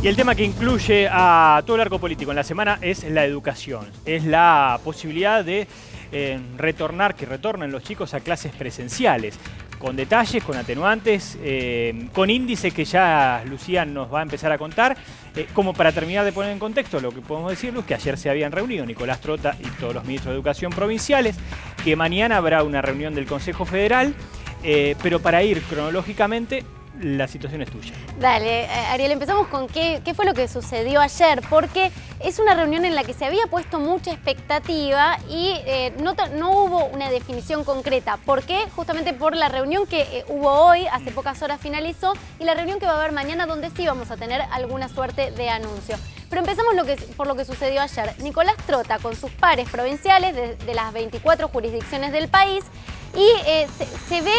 Y el tema que incluye a todo el arco político en la semana es la educación. Es la posibilidad de retornen los chicos a clases presenciales, con detalles, con atenuantes, con índices que ya Lucía nos va a empezar a contar. Como para terminar de poner en contexto, lo que podemos decirles es que ayer se habían reunido Nicolás Trota y todos los ministros de Educación provinciales, que mañana habrá una reunión del Consejo Federal, pero para ir cronológicamente, la situación es tuya. Dale, Ariel, empezamos con qué fue lo que sucedió ayer, porque es una reunión en la que se había puesto mucha expectativa y no hubo una definición concreta. ¿Por qué? Justamente por la reunión que hubo hoy, hace pocas horas finalizó, y la reunión que va a haber mañana, donde sí vamos a tener alguna suerte de anuncio. Pero empezamos por lo que sucedió ayer. Nicolás Trota, con sus pares provinciales de las 24 jurisdicciones del país, y se ve,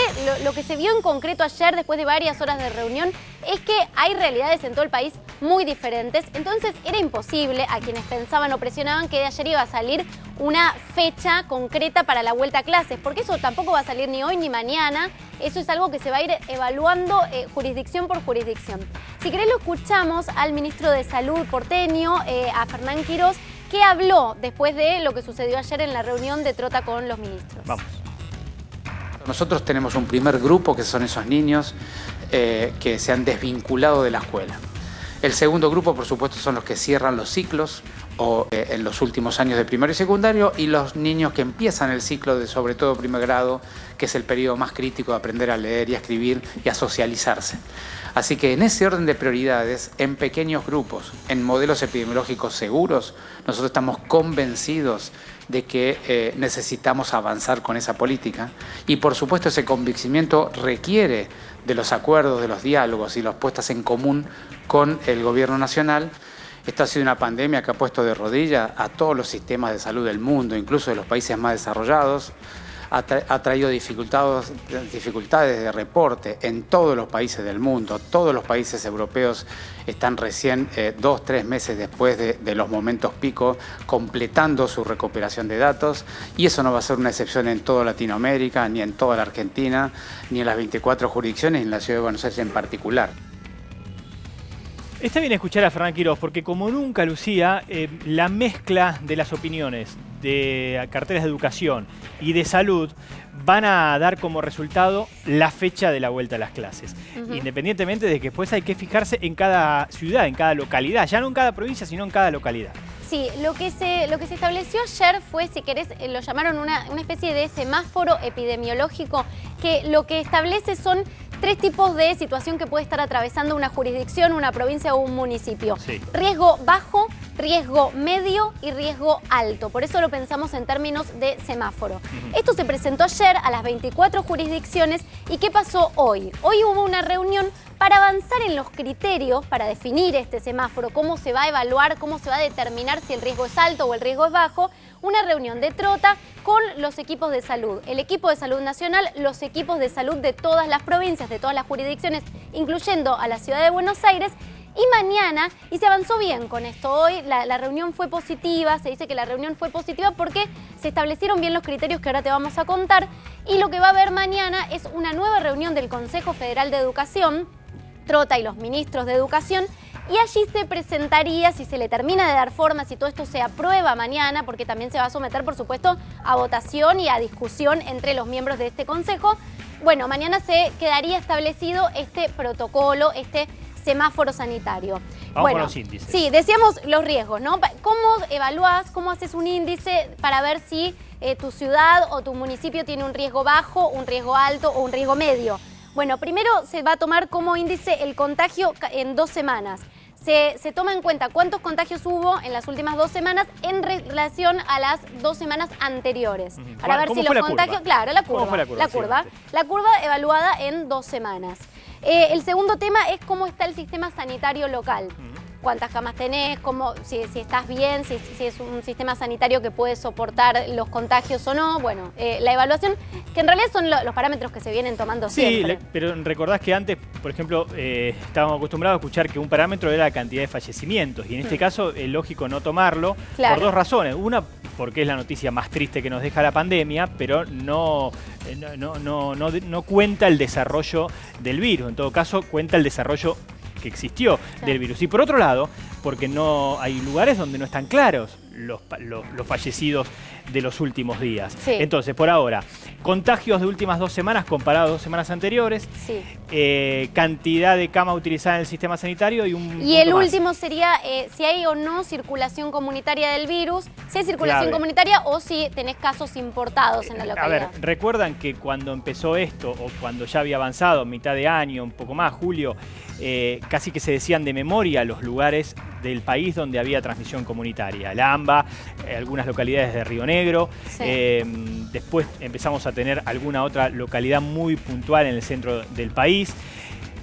lo que se vio en concreto ayer, después de varias horas de reunión, es que hay realidades en todo el país muy diferentes. Entonces era imposible a quienes pensaban o presionaban que de ayer iba a salir una fecha concreta para la vuelta a clases, porque eso tampoco va a salir ni hoy ni mañana. Eso es algo que se va a ir evaluando jurisdicción por jurisdicción. Si querés lo escuchamos al ministro de Salud porteño, a Fernán Quirós, que habló después de lo que sucedió ayer en la reunión de Trota con los ministros. Vamos. Nosotros tenemos un primer grupo que son esos niños que se han desvinculado de la escuela. El segundo grupo, por supuesto, son los que cierran los ciclos o en los últimos años de primario y secundario, y los niños que empiezan el ciclo de sobre todo primer grado, que es el periodo más crítico de aprender a leer y a escribir y a socializarse. Así que en ese orden de prioridades, en pequeños grupos, en modelos epidemiológicos seguros, nosotros estamos convencidos de que necesitamos avanzar con esa política, y por supuesto ese convencimiento requiere de los acuerdos, de los diálogos y las puestas en común con el gobierno nacional. Esta ha sido una pandemia que ha puesto de rodillas a todos los sistemas de salud del mundo, incluso de los países más desarrollados. Ha traído dificultades de reporte en todos los países del mundo. Todos los países europeos están recién 2 o 3 meses después de los momentos pico completando su recuperación de datos, y eso no va a ser una excepción en toda Latinoamérica, ni en toda la Argentina, ni en las 24 jurisdicciones, ni en la ciudad de Buenos Aires en particular. Está bien escuchar a Fernán Quirós, porque como nunca, Lucía, la mezcla de las opiniones de carteras de educación y de salud van a dar como resultado la fecha de la vuelta a las clases. Independientemente de que después hay que fijarse en cada ciudad, en cada localidad, ya no en cada provincia, sino en cada localidad. Sí, lo que se estableció ayer fue, si querés, lo llamaron una especie de semáforo epidemiológico, que lo que establece son 3 tipos de situación que puede estar atravesando una jurisdicción, una provincia o un municipio. Sí. Riesgo bajo, riesgo medio y riesgo alto. Por eso lo pensamos en términos de semáforo. Esto se presentó ayer a las 24 jurisdicciones. ¿Y qué pasó hoy? Hoy hubo una reunión para avanzar en los criterios para definir este semáforo, cómo se va a evaluar, cómo se va a determinar si el riesgo es alto o el riesgo es bajo. Una reunión de Trota con los equipos de salud, el equipo de salud nacional, los equipos de salud de todas las provincias, de todas las jurisdicciones, incluyendo a la ciudad de Buenos Aires. Y mañana, y se avanzó bien con esto hoy, la reunión fue positiva, se dice que la reunión fue positiva porque se establecieron bien los criterios que ahora te vamos a contar, y lo que va a haber mañana es una nueva reunión del Consejo Federal de Educación, Trota y los ministros de Educación, y allí se presentaría, si se le termina de dar forma, si todo esto se aprueba mañana, porque también se va a someter, por supuesto, a votación y a discusión entre los miembros de este consejo. Bueno, mañana se quedaría establecido este protocolo, este semáforo sanitario. Vamos con los índices. Sí, decíamos los riesgos, ¿no? ¿Cómo evaluás, cómo haces un índice para ver si tu ciudad o tu municipio tiene un riesgo bajo, un riesgo alto o un riesgo medio? Bueno, primero se va a tomar como índice el contagio en 2 semanas. Se toma en cuenta cuántos contagios hubo en las últimas 2 semanas en relación a las 2 semanas anteriores. Para ver si los contagios... Claro, la curva. ¿Cómo fue la curva? La curva evaluada en 2 semanas. El segundo tema es cómo está el sistema sanitario local. Cuántas camas tenés, si estás bien, si es un sistema sanitario que puede soportar los contagios o no. Bueno, la evaluación, que en realidad son los parámetros que se vienen tomando siempre. Sí, pero recordás que antes, por ejemplo, estábamos acostumbrados a escuchar que un parámetro era la cantidad de fallecimientos, y en este caso es lógico no tomarlo, por 2 razones. Una, porque es la noticia más triste que nos deja la pandemia, pero no cuenta el desarrollo del virus. En todo caso, cuenta el desarrollo que existió del virus. Y por otro lado, porque no hay lugares donde no están claros los fallecidos de los últimos días. Sí. Entonces, por ahora, contagios de últimas 2 semanas comparados a 2 semanas anteriores, Sí. Cantidad de cama utilizada en el sistema sanitario y un Y el punto más. último sería si hay o no circulación comunitaria del virus, si hay circulación Clave. comunitaria o si tenés casos importados en la A localidad. ver, recuerdan que cuando empezó esto, o cuando ya había avanzado, mitad de año, un poco más, julio, casi que se decían de memoria los lugares del país donde había transmisión comunitaria. La AMBA, algunas localidades de Río Negro, Sí. después empezamos a tener alguna otra localidad muy puntual en el centro del país.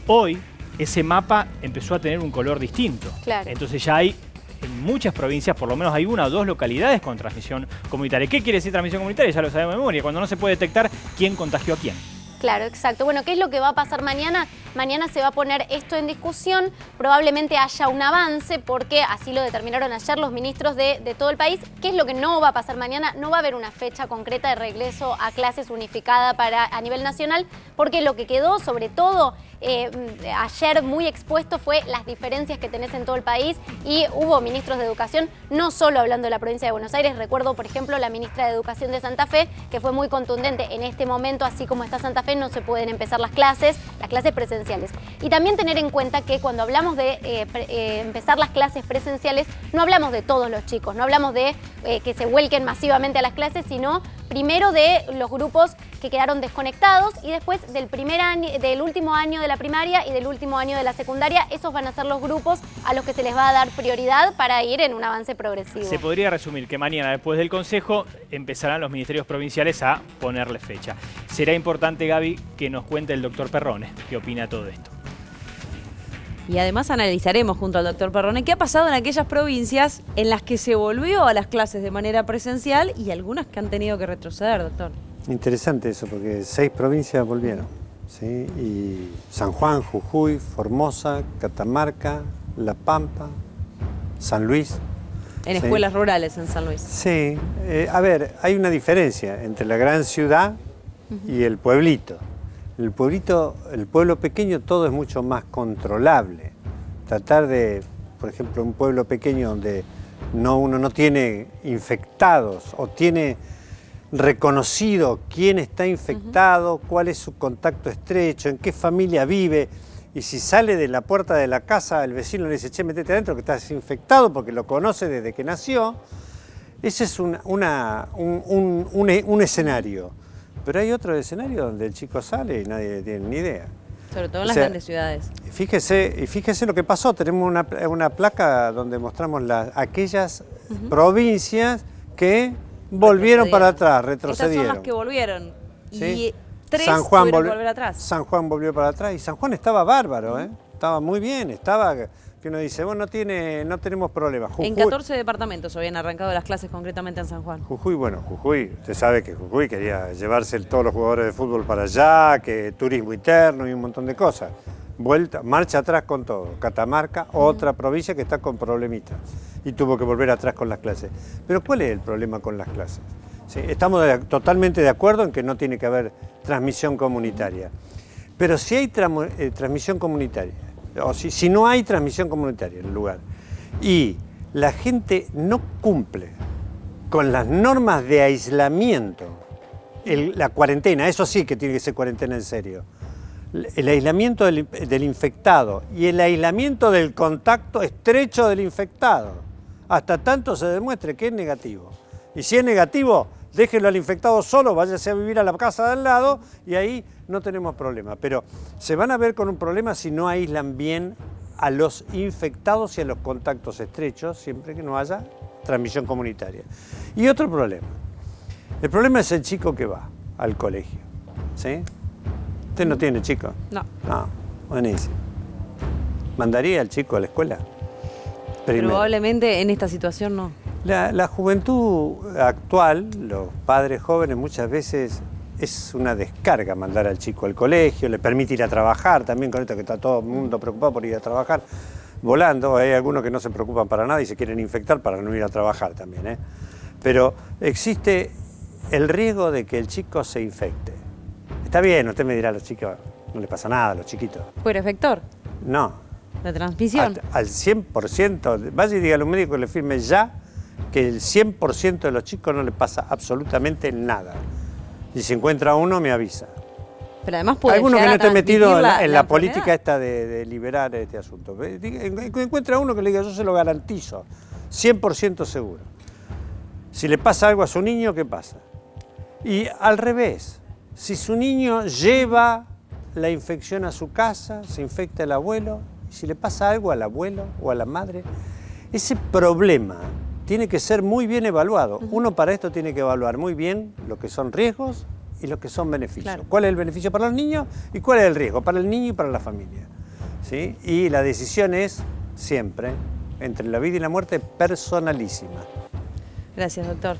Hoy ese mapa empezó a tener un color distinto. Claro. Entonces ya hay en muchas provincias, por lo menos hay 1 o 2 localidades con transmisión comunitaria. ¿Qué quiere decir transmisión comunitaria? Ya lo sabemos de memoria, cuando no se puede detectar quién contagió a quién. Claro, exacto. Bueno, ¿qué es lo que va a pasar mañana? Mañana se va a poner esto en discusión, probablemente haya un avance porque así lo determinaron ayer los ministros de todo el país. ¿Qué es lo que no va a pasar mañana? No va a haber una fecha concreta de regreso a clases unificada a nivel nacional, porque lo que quedó sobre todo ayer muy expuesto fue las diferencias que tenés en todo el país y hubo ministros de educación, no solo hablando de la provincia de Buenos Aires, recuerdo por ejemplo la ministra de Educación de Santa Fe, que fue muy contundente: en este momento, así como está Santa Fe, no se pueden empezar las clases presenciales. Y también tener en cuenta que cuando hablamos de empezar las clases presenciales, no hablamos de todos los chicos, no hablamos de que se vuelquen masivamente a las clases, sino primero de los grupos que quedaron desconectados y después del último año de la primaria y del último año de la secundaria. Esos van a ser los grupos a los que se les va a dar prioridad para ir en un avance progresivo. Se podría resumir que mañana, después del Consejo, empezarán los ministerios provinciales a ponerle fecha. Será importante, Gaby, que nos cuente el doctor Perrone qué opina todo esto. Y además analizaremos junto al doctor Perrone qué ha pasado en aquellas provincias en las que se volvió a las clases de manera presencial y algunas que han tenido que retroceder, doctor. Interesante eso, porque 6 provincias volvieron, ¿sí? Y San Juan, Jujuy, Formosa, Catamarca, La Pampa, San Luis. En Sí. escuelas rurales en San Luis. Sí, a ver, hay una diferencia entre la gran ciudad y el pueblito. El pueblito, el pueblo pequeño, todo es mucho más controlable. Tratar de, por ejemplo, un pueblo pequeño donde uno no tiene infectados o tiene reconocido quién está infectado, cuál es su contacto estrecho, en qué familia vive, y si sale de la puerta de la casa el vecino le dice: che, metete adentro que estás infectado, porque lo conoce desde que nació. Ese es un escenario. Pero hay otro escenario donde el chico sale y nadie tiene ni idea. Sobre todo en O las sea, grandes ciudades. Fíjese lo que pasó. Tenemos una placa donde mostramos aquellas provincias que volvieron para atrás, retrocedieron. Estas son las que volvieron. ¿Sí? Y 3 San Juan tuvieron que volver atrás. San Juan volvió para atrás y San Juan estaba bárbaro, ¿eh? Estaba muy bien, estaba que uno dice, bueno, no tenemos problemas. En 14 departamentos habían arrancado las clases concretamente en San Juan. Jujuy, usted sabe que Jujuy quería llevarse todos los jugadores de fútbol para allá, que turismo interno y un montón de cosas. Marcha atrás con todo. Catamarca, otra provincia que está con problemitas y tuvo que volver atrás con las clases. Pero ¿cuál es el problema con las clases? ¿Sí? Estamos totalmente de acuerdo en que no tiene que haber transmisión comunitaria. Pero si hay transmisión comunitaria, o si no hay transmisión comunitaria en el lugar y la gente no cumple con las normas de aislamiento, la cuarentena, eso sí que tiene que ser cuarentena en serio, el aislamiento del infectado y el aislamiento del contacto estrecho del infectado, hasta tanto se demuestre que es negativo. Y si es negativo, déjelo al infectado solo, váyase a vivir a la casa de al lado y ahí no tenemos problema. Pero se van a ver con un problema si no aíslan bien a los infectados y a los contactos estrechos, siempre que no haya transmisión comunitaria. Y otro problema. El problema es el chico que va al colegio. ¿Sí? ¿Usted no tiene chico? No. No, buenísimo. ¿Mandaría al chico a la escuela? Primero. Probablemente en esta situación no. La juventud actual, los padres jóvenes, muchas veces es una descarga mandar al chico al colegio, le permite ir a trabajar, también con esto que está todo el mundo preocupado por ir a trabajar, volando. Hay algunos que no se preocupan para nada y se quieren infectar para no ir a trabajar también, ¿eh? Pero existe el riesgo de que el chico se infecte. Está bien, usted me dirá, a los chicos no le pasa nada, a los chiquitos. ¿Fuera vector? No, La transmisión. Al 100%, vaya y diga a los médicos que le firme ya que el 100% de los chicos no le pasa absolutamente nada. Y si encuentra uno, me avisa. Pero además puede Algunos que llegar no a estén metidos en transmitir la enfermedad. política esta de liberar este asunto. Encuentra uno que le diga, yo se lo garantizo, 100% seguro. Si le pasa algo a su niño, ¿qué pasa? Y al revés, si su niño lleva la infección a su casa, se infecta el abuelo, y si le pasa algo al abuelo o a la madre, ese problema tiene que ser muy bien evaluado. Uno para esto tiene que evaluar muy bien lo que son riesgos y lo que son beneficios. Claro. ¿Cuál es el beneficio para los niños y cuál es el riesgo para el niño y para la familia? ¿Sí? Y la decisión es siempre entre la vida y la muerte personalísima. Gracias, doctor.